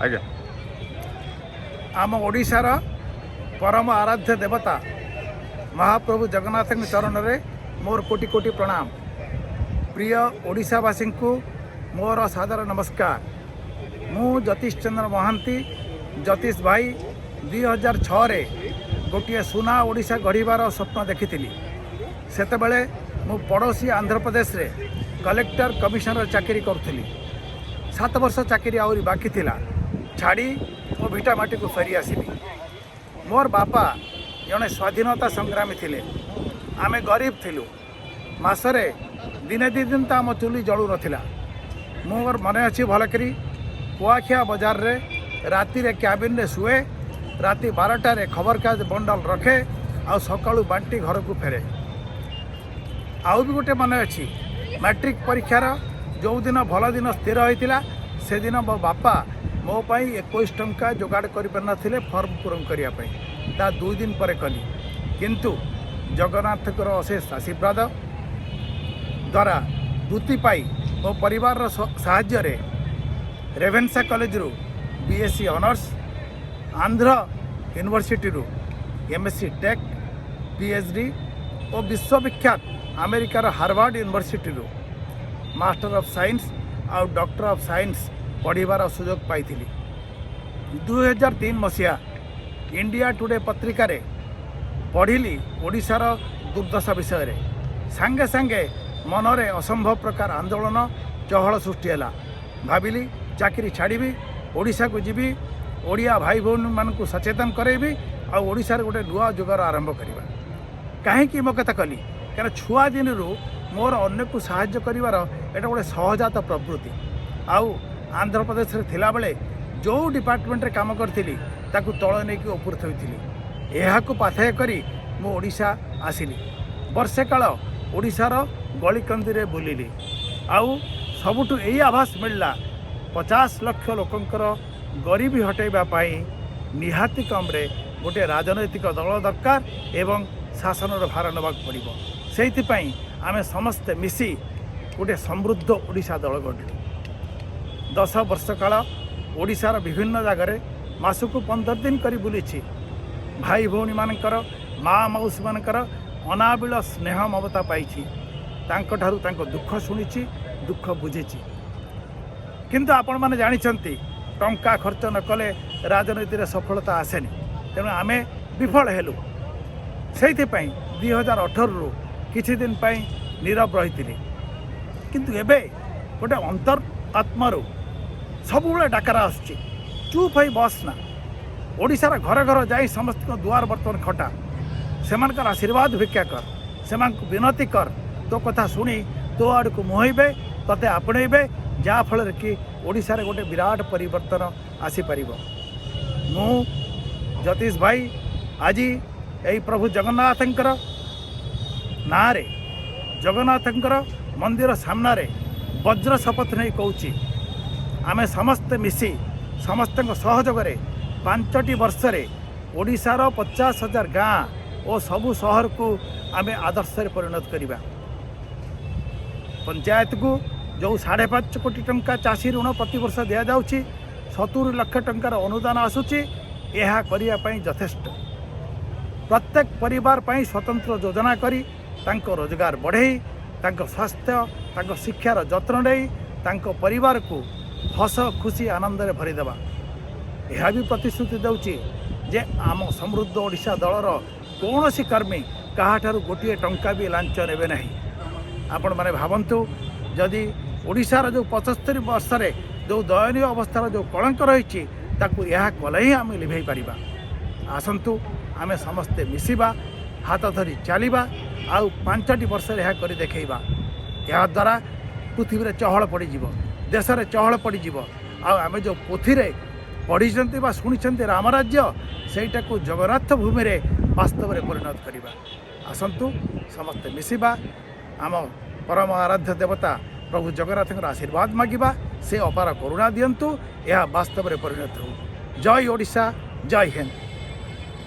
आज्ञा आम ओडिशार परम आराध्य देवता महाप्रभु जगन्नाथ चरण में मोर कोटि कोटि प्रणाम। प्रिय ओडिशावासी को मोर सादर नमस्कार। मु ज्योतिष चंद्र महांती ज्योतिष भाई 2006 रे गोटे सुना ओडिशा गढ़िबार स्वप्न देखी। सेतेबेले मु पड़ोसी आंध्र प्रदेश रे कलेक्टर कमिशनर चाकरी करुली। 7 वर्ष चाकरी आउरी बाकी थिला छाड़ी मो भिटामाटी को फेरी आसिली। मोर बापा जड़े स्वाधीनता संग्रामी थिले। आमे गरीब थिलु। मासरे दिने दी दिन तो आम चुली जलू नाला। मोर मन अच्छी भलकरी कुआखिया बजार रे राति रे क्याबिन रे शुए। राति 12टार खबर कागज बंडल रखे आ सकाळु बांटी घर को फेरे। आउ भी गोटे मन अच्छी मैट्रिक परीक्षार जो दिन भल दिन स्थिर होता से दिन मो बापा मो पाई 21 टंका जोगाड़ कर पारे फर्म पूरण करने। ता 2 दिन पर कली किंतु जगन्नाथकर अशेष आशीर्वाद द्वारा वृत्ति पाई मो परिवार साहाय्य रे रेवेन्सा कॉलेज रु बीएससी ऑनर्स, आंध्र यूनिवर्सिटी रु एमएससी टेक पीएचडी और विश्वविख्यात अमेरिकार हार्वर्ड यूनिवर्सिटी रु मास्टर ऑफ साइंस और डॉक्टर ऑफ साइंस पढ़ार सुजोग पाई। 2003 मसीहा इंडिया टुडे पत्रिका रे पढ़िली ओडिशार दुर्दशा विषय रे। सांगे सांगे मनरे असंभव प्रकार आंदोलन चहल सृष्टि है। भाविली चाकरी छाड़ी ओडिशा को जीवी, ओडिया भाई भौणी मानक सचेतन करेबी आ ओडिशार गोटे नुआ जुगर आरंभ करवा। कहीं मो कथा कली क्या छुआ दिन मोर अन्य को साहाय्य करिवार एटा गोटे सहजात प्रवृत्ति। आउ आंध्र प्रदेश रे थिला बेले जो डिपार्टमेंट रे काम करथिली ताकू तळ नै कि ऊपर थइथिली। एहा को पाथय करी मो ओडिशा आसिली। वर्षे काल ओडिशार गलीकंदी रे बुलिली। आउ सबुठु एही आभास मिलला 50 लाख लोकंकर गरीबी हटेबा पाई निहाती कम रे गोटे राजनैतिक दल दरकार एवं शासनर भार नबाक पड़िबो। सेइथिपाई आमे समस्ते मिसी गोटे समृद्ध ओडिशा दल गढ़लु। 10 वर्ष काल ओडिशार विभिन्न जगार मासकु 15 दिन करी बुलीछि। भाई भौणी मानकर माँ मौसी मानकर अनाबिल स्नेह ममता पाइछि। तांको ठारू तांको दुख शुणिछि, दुख बुझिछि। किंतु आपण माने जानिछंती टंका खर्च न कले राजनीति रे सफलता आसेनी। तेणु आमे विफल हेलु। सेइथिपाई 2018 रु किछि दिन पाई नीरव रही। किंतु एबे गोटे अंतर आत्मारू सबुले डाकरा आसुची चुप होई बसना। ओडिशार घर घर जाई समस्त को दुआर बर्तन खटा। सेमानकर आशीर्वाद भिक्षा कर, सेमानक विनती कर। तो कथा शुणी तो आड़ को मुहैबे, तते आपणेबे, जा फल कि ओडिशार गोटे विराट परिवर्तन आसी परिबो। मु ज्योतिष भाई आज यही प्रभु जगन्नाथंकर नारे जगन्नाथंकर मंदिर सामने वज्र शपथ नहीं कहूँ आमे समस्ते मिसी समस्त सहयोग 5टी वर्ष ओडिशार 50,000 गाँ और सबु सहर को आमे आदर्श परिणत करिबा। पंचायत को जो 5.5 कोटी टंका चाषी ऋण प्रति वर्ष दि जाउछि, 70 लाख टंकार अनुदान आसुछि। यह करिया पई यथेष्ट। प्रत्येक परिवार पई स्वतंत्र योजना करी तांको रोजगार बढ़े, तांको स्वास्थ्य तांको शिक्षार जत्न नहीं, तांको परिवार को हस खुशी आनंद रे भरी देबा। यह भी प्रतिश्रुति देउछि जे आम समृद्ध ओडिशा दलर कौनसी कर्मी काहाठारु गोटे टंका भी लांच नेबे नहीं। आपण माने भावंतु जदि ओडिशार जो 75 वर्ष रे जो दयनीय अवस्थार जो कलंक रही ताकू यह कले ही आम लिभेई पारिबा। आसंतु आमे समस्ते मिसिबा, हाथ धरी चलिबा, आउ 5टी वर्ष यह कर देखा। या द्वारा पृथ्वी रे चहल पड़ी जीव, देश रे चहल पड़ी जीव। आमे जो पोथी रे पढ़ी बा शुणी रामराज्य सेटा को जगन्नाथ भूमि रे वास्तव रे परिणत करिबा। आसंतु समस्ते मिसिबा, आम परम आराध्य देवता प्रभु जगन्नाथ आशीर्वाद मागिबा। से अपार करुणा दियंतु, यह वास्तव रे परिणत हो। जय ओडिशा, जय हिंद।